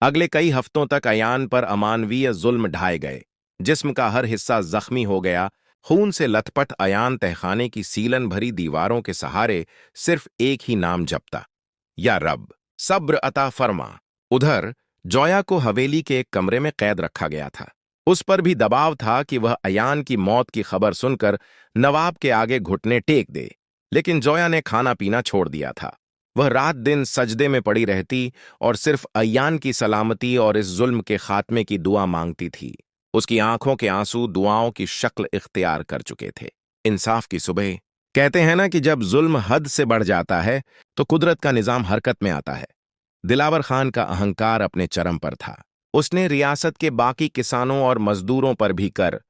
अगले कई हफ्तों तक अयान पर अमानवीय जुल्म ढाए गए। जिस्म का हर हिस्सा जख्मी हो गया। खून से लथपथ अयान तहखाने की सीलन भरी दीवारों के सहारे सिर्फ एक ही नाम जपता, या रब, सब्र अता फरमा। उधर जोया को हवेली के एक कमरे में कैद रखा गया था। उस पर भी दबाव था कि वह अयान की मौत की खबर सुनकर नवाब के आगे घुटने टेक दे, लेकिन जोया ने खाना पीना छोड़ दिया था। वह रात दिन सजदे में पड़ी रहती और सिर्फ अयान की सलामती और इस जुल्म के खात्मे की दुआ मांगती थी। उसकी आंखों के आंसू दुआओं की शक्ल इख्तियार कर चुके थे। इंसाफ की सुबह। कहते हैं ना कि जब जुल्म हद से बढ़ जाता है तो कुदरत का निजाम हरकत में आता है। दिलावर खान का अहंकार अपने चरम पर था। उसने रियासत के बाकी किसानों और मजदूरों पर भी कर,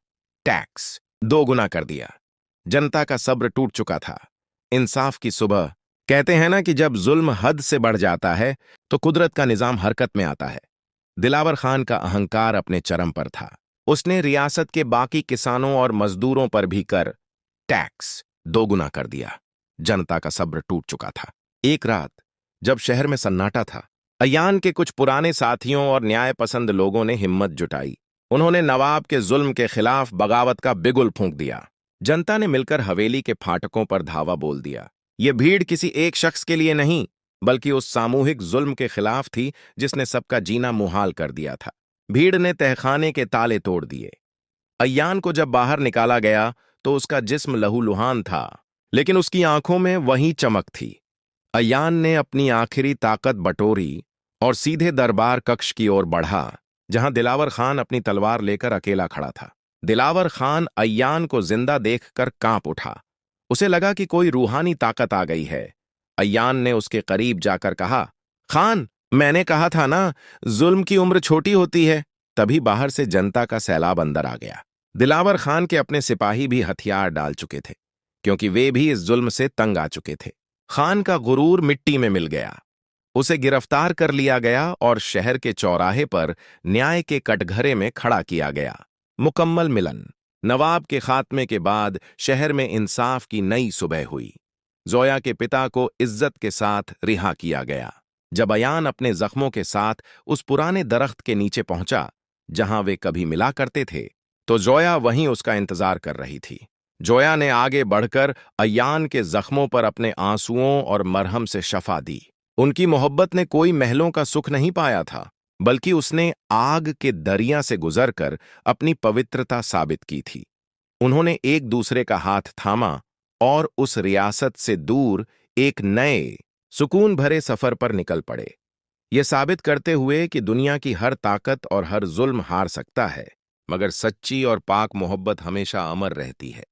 टैक्स दोगुना कर दिया। जनता का सब्र टूट चुका था। इंसाफ की सुबह। कहते हैं ना कि जब जुल्म हद से बढ़ जाता है तो कुदरत का निजाम हरकत में आता है। दिलावर खान का अहंकार अपने चरम पर था। उसने रियासत के बाकी किसानों और मजदूरों पर भी कर, टैक्स दोगुना कर दिया। जनता का सब्र टूट चुका था। एक रात जब शहर में सन्नाटा था, अयान के कुछ पुराने साथियों और न्याय पसंद लोगों ने हिम्मत जुटाई। उन्होंने नवाब के जुल्म के खिलाफ बगावत का बिगुल फूंक दिया। जनता ने मिलकर हवेली के फाटकों पर धावा बोल दिया। ये भीड़ किसी एक शख्स के लिए नहीं, बल्कि उस सामूहिक जुल्म के खिलाफ थी जिसने सबका जीना मुहाल कर दिया था। भीड़ ने तहखाने के ताले तोड़ दिए। अय्यान को जब बाहर निकाला गया तो उसका जिस्म लहूलुहान था, लेकिन उसकी आंखों में वही चमक थी। अय्यान ने अपनी आखिरी ताकत बटोरी और सीधे दरबार कक्ष की ओर बढ़ा, जहां दिलावर खान अपनी तलवार लेकर अकेला खड़ा था। दिलावर खान अय्यान को जिंदा देखकर कांप उठा। उसे लगा कि कोई रूहानी ताकत आ गई है। अय्यान ने उसके करीब जाकर कहा, खान, मैंने कहा था ना, जुल्म की उम्र छोटी होती है। तभी बाहर से जनता का सैलाब अंदर आ गया। दिलावर खान के अपने सिपाही भी हथियार डाल चुके थे, क्योंकि वे भी इस जुल्म से तंग आ चुके थे। खान का गुरूर मिट्टी में मिल गया। उसे गिरफ्तार कर लिया गया और शहर के चौराहे पर न्याय के कटघरे में खड़ा किया गया। मुकम्मल मिलन। नवाब के खात्मे के बाद शहर में इंसाफ की नई सुबह हुई। जोया के पिता को इज्जत के साथ रिहा किया गया। जब अयान अपने जख्मों के साथ उस पुराने दरख्त के नीचे पहुंचा जहां वे कभी मिला करते थे, तो जोया वहीं उसका इंतजार कर रही थी। जोया ने आगे बढ़कर अयान के जख्मों पर अपने आंसुओं और मरहम से शफा दी। उनकी मोहब्बत ने कोई महलों का सुख नहीं पाया था, बल्कि उसने आग के दरिया से गुजरकर अपनी पवित्रता साबित की थी। उन्होंने एक दूसरे का हाथ थामा और उस रियासत से दूर एक नए, सुकून भरे सफर पर निकल पड़े, ये साबित करते हुए कि दुनिया की हर ताकत और हर जुल्म हार सकता है, मगर सच्ची और पाक मोहब्बत हमेशा अमर रहती है।